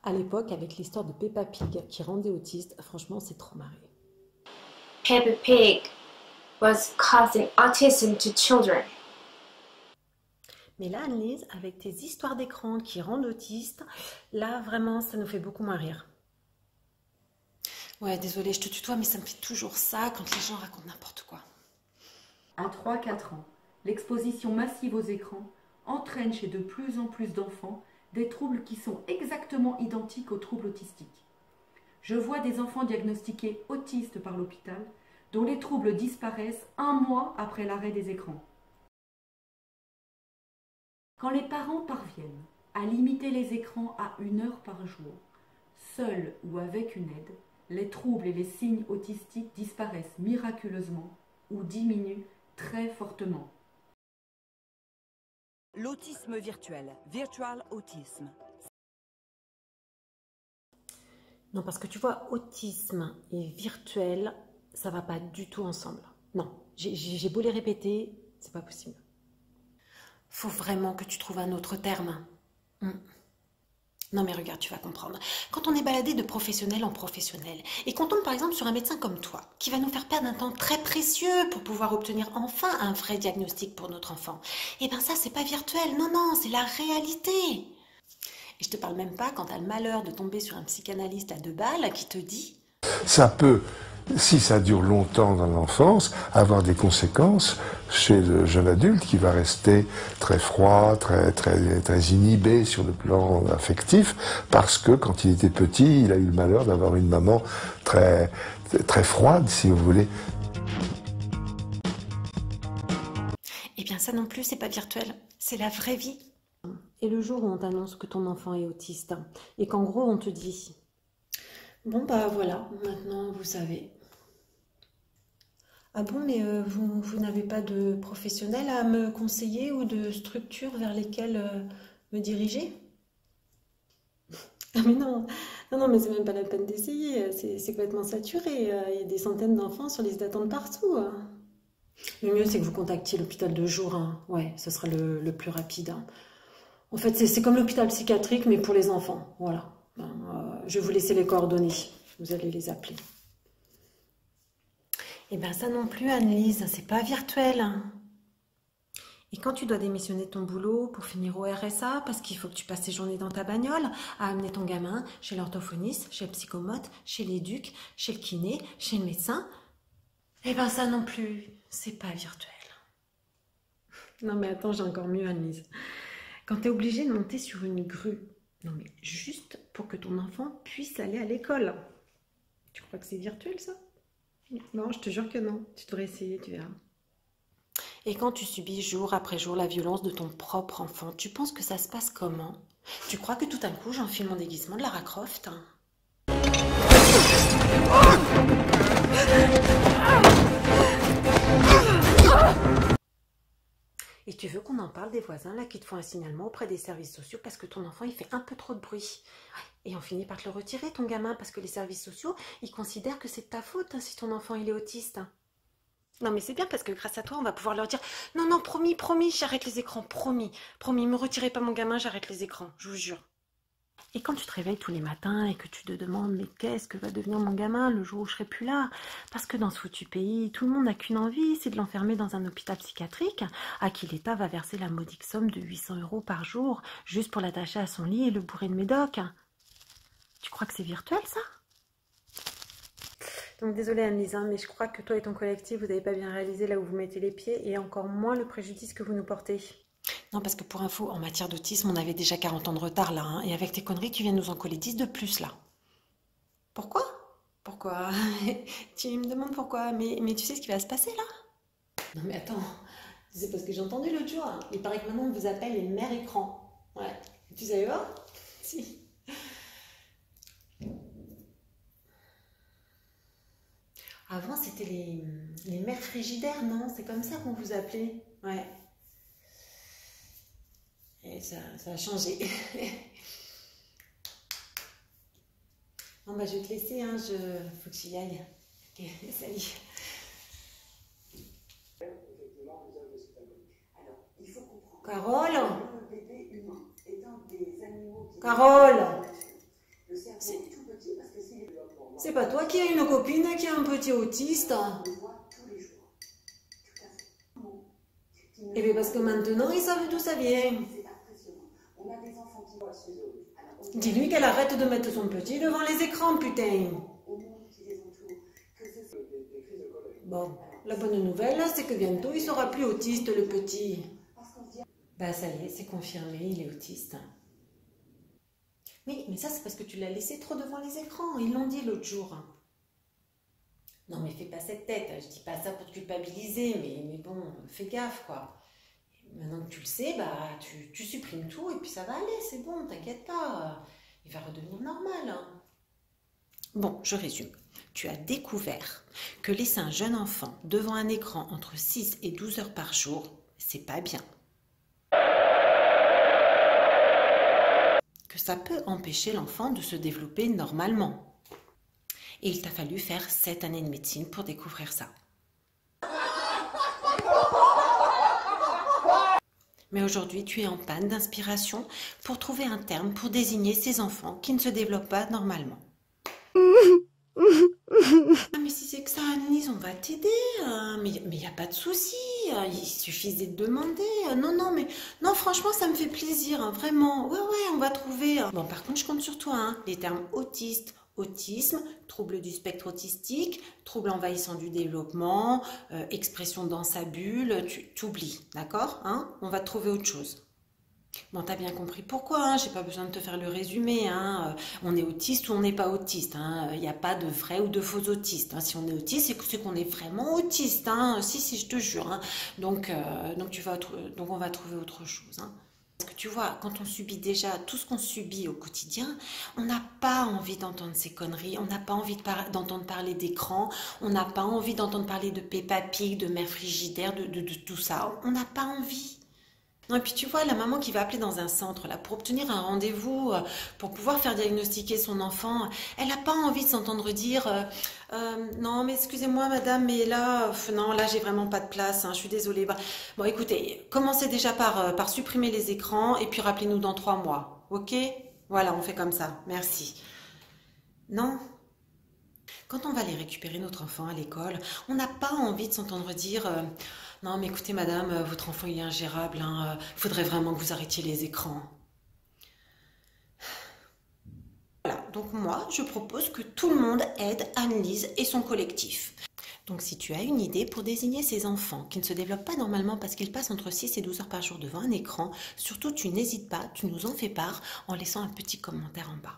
À l'époque, avec l'histoire de Peppa Pig qui rendait autiste, franchement, c'est trop marré. Peppa Pig was causing autism to children. Mais là, Annelise, avec tes histoires d'écran qui rendent autiste, là, vraiment, ça nous fait beaucoup moins rire. Ouais, désolée, je te tutoie, mais ça me fait toujours ça quand les gens racontent n'importe quoi. À 3-4 ans, l'exposition massive aux écrans entraîne chez de plus en plus d'enfants des troubles qui sont exactement identiques aux troubles autistiques. Je vois des enfants diagnostiqués autistes par l'hôpital, dont les troubles disparaissent 1 mois après l'arrêt des écrans. Quand les parents parviennent à limiter les écrans à 1 heure par jour, seuls ou avec une aide, les troubles et les signes autistiques disparaissent miraculeusement ou diminuent très fortement. L'autisme virtuel, virtual autisme. Non, parce que tu vois, autisme et virtuel, ça va pas du tout ensemble. Non, j'ai beau les répéter, c'est pas possible. Faut vraiment que tu trouves un autre terme. Non mais regarde, tu vas comprendre. Quand on est baladé de professionnel en professionnel et qu'on tombe par exemple sur un médecin comme toi, qui va nous faire perdre un temps très précieux pour pouvoir obtenir enfin un vrai diagnostic pour notre enfant, eh ben ça c'est pas virtuel, non, non, c'est la réalité. Et je te parle même pas quand t'as le malheur de tomber sur un psychanalyste à 2 balles qui te dit Ça peut, si ça dure longtemps dans l'enfance, avoir des conséquences chez le jeune adulte qui va rester très froid, très inhibé sur le plan affectif, parce que quand il était petit, il a eu le malheur d'avoir une maman très froide, si vous voulez. eh bien ça non plus c'est pas virtuel, c'est la vraie vie. Et le jour où on t'annonce que ton enfant est autiste et qu'en gros on te dit bon bah voilà, maintenant vous savez. Ah bon, mais vous n'avez pas de professionnel à me conseiller ou de structures vers lesquelles me diriger? Ah mais non, non, non, mais c'est même pas la peine d'essayer, c'est complètement saturé. Il y a des centaines d'enfants sur liste d'attente partout. Le mieux, c'est que vous contactiez l'hôpital de jour, hein. Ouais, ce sera le plus rapide, hein. En fait, c'est comme l'hôpital psychiatrique, mais pour les enfants. Voilà. Ben, je vais vous laisser les coordonnées. Vous allez les appeler. Eh bien, ça non plus, Annelise, c'est pas virtuel. Et quand tu dois démissionner de ton boulot pour finir au RSA, parce qu'il faut que tu passes tes journées dans ta bagnole, à amener ton gamin chez l'orthophoniste, chez le psychomote, chez l'éduc, chez le kiné, chez le médecin, eh bien, ça non plus, c'est pas virtuel. Non mais attends, j'ai encore mieux, Annelise. Quand tu es obligé de monter sur une grue, non mais juste pour que ton enfant puisse aller à l'école. Tu crois que c'est virtuel ça? Non, je te jure que non. Tu devrais essayer, tu verras. Et quand tu subis jour après jour la violence de ton propre enfant, tu penses que ça se passe comment? Tu crois que tout d'un coup j'enfile mon déguisement de Lara Croft? Et tu veux qu'on en parle des voisins là qui te font un signalement auprès des services sociaux parce que ton enfant il fait un peu trop de bruit. Et on finit par te le retirer ton gamin parce que les services sociaux ils considèrent que c'est de ta faute si ton enfant il est autiste. Non mais c'est bien parce que grâce à toi on va pouvoir leur dire non non promis promis j'arrête les écrans promis promis me retirez pas mon gamin j'arrête les écrans je vous jure. Et quand tu te réveilles tous les matins et que tu te demandes mais qu'est-ce que va devenir mon gamin le jour où je serai plus là? Parce que dans ce foutu pays, tout le monde n'a qu'une envie, c'est de l'enfermer dans un hôpital psychiatrique à qui l'État va verser la modique somme de 800 € par jour juste pour l'attacher à son lit et le bourrer de médoc. Tu crois que c'est virtuel ça? Donc désolée Annelise, mais je crois que toi et ton collectif, vous n'avez pas bien réalisé là où vous mettez les pieds et encore moins le préjudice que vous nous portez. Non, parce que pour info, en matière d'autisme, on avait déjà 40 ans de retard là, hein, et avec tes conneries, tu viens de nous en coller 10 de plus là. Pourquoi? Pourquoi? Tu me demandes pourquoi, mais tu sais ce qui va se passer là? Non mais attends, c'est parce que j'ai entendu l'autre jour, hein. Il paraît que maintenant on vous appelle les mères écrans. Ouais, tu savais pas? Si. Avant, c'était les mères frigidaires, non? C'est comme ça qu'on vous appelait. Ouais. Et ça a changé. Bon, bah, je vais te laisser, hein. Faut que j'y aille. Ok, salut. Carole? Carole? C'est pas toi qui as une copine qui a un petit autiste? Eh bien parce que maintenant ils savent d'où ça vient. Dis-lui qu'elle arrête de mettre son petit devant les écrans, putain. Bon, la bonne nouvelle, c'est que bientôt il sera plus autiste, le petit. Bah ça y est, c'est confirmé, il est autiste. Oui, mais ça c'est parce que tu l'as laissé trop devant les écrans, ils l'ont dit l'autre jour. Non mais fais pas cette tête, je dis pas ça pour te culpabiliser, mais bon, fais gaffe quoi. Maintenant que tu le sais, bah tu supprimes tout et puis ça va aller, c'est bon, t'inquiète pas, il va redevenir normal. Hein. Bon, je résume. Tu as découvert que laisser un jeune enfant devant un écran entre 6 et 12 heures par jour, c'est pas bien. Que ça peut empêcher l'enfant de se développer normalement. Et il t'a fallu faire 7 années de médecine pour découvrir ça. Mais aujourd'hui, tu es en panne d'inspiration pour trouver un terme pour désigner ces enfants qui ne se développent pas normalement. Ah mais si c'est que ça, Annelise, on va t'aider. Mais il n'y a pas de souci. Il suffisait de demander. Non, franchement, ça me fait plaisir, hein, vraiment. Ouais, on va trouver. Bon, par contre, je compte sur toi. Hein. Les termes autiste, autisme, trouble du spectre autistique, trouble envahissant du développement, expression dans sa bulle, tu t'oublies, d'accord, hein? On va te trouver autre chose. Bon, t'as bien compris pourquoi, hein? J'ai pas besoin de te faire le résumé, hein? On est autiste ou on n'est pas autiste, hein? Il n'y a pas de vrai ou de faux autistes, hein? Si on est autiste, c'est qu'on est vraiment autiste, hein? Si, je te jure, hein? Donc on va trouver autre chose, hein? Parce que tu vois, quand on subit déjà tout ce qu'on subit au quotidien, on n'a pas envie d'entendre ces conneries, on n'a pas envie d'entendre parler d'écran, on n'a pas envie d'entendre parler de Peppa Pig, de mère frigidaire, de tout ça. On n'a pas envie. Non, et puis tu vois, la maman qui va appeler dans un centre là, pour obtenir un rendez-vous, pour pouvoir faire diagnostiquer son enfant, elle n'a pas envie de s'entendre dire non mais excusez-moi madame, mais là, non, là j'ai vraiment pas de place, hein, je suis désolée. Bon écoutez, commencez déjà par supprimer les écrans et puis rappelez-nous dans 3 mois, ok? Voilà, on fait comme ça, merci. Non. Quand on va aller récupérer notre enfant à l'école, on n'a pas envie de s'entendre dire non mais écoutez madame, votre enfant il est ingérable, hein, faudrait vraiment que vous arrêtiez les écrans. Voilà, donc moi je propose que tout le monde aide Annelise et son collectif. Donc si tu as une idée pour désigner ces enfants qui ne se développent pas normalement parce qu'ils passent entre 6 et 12 heures par jour devant un écran, surtout tu n'hésites pas, tu nous en fais part en laissant un petit commentaire en bas.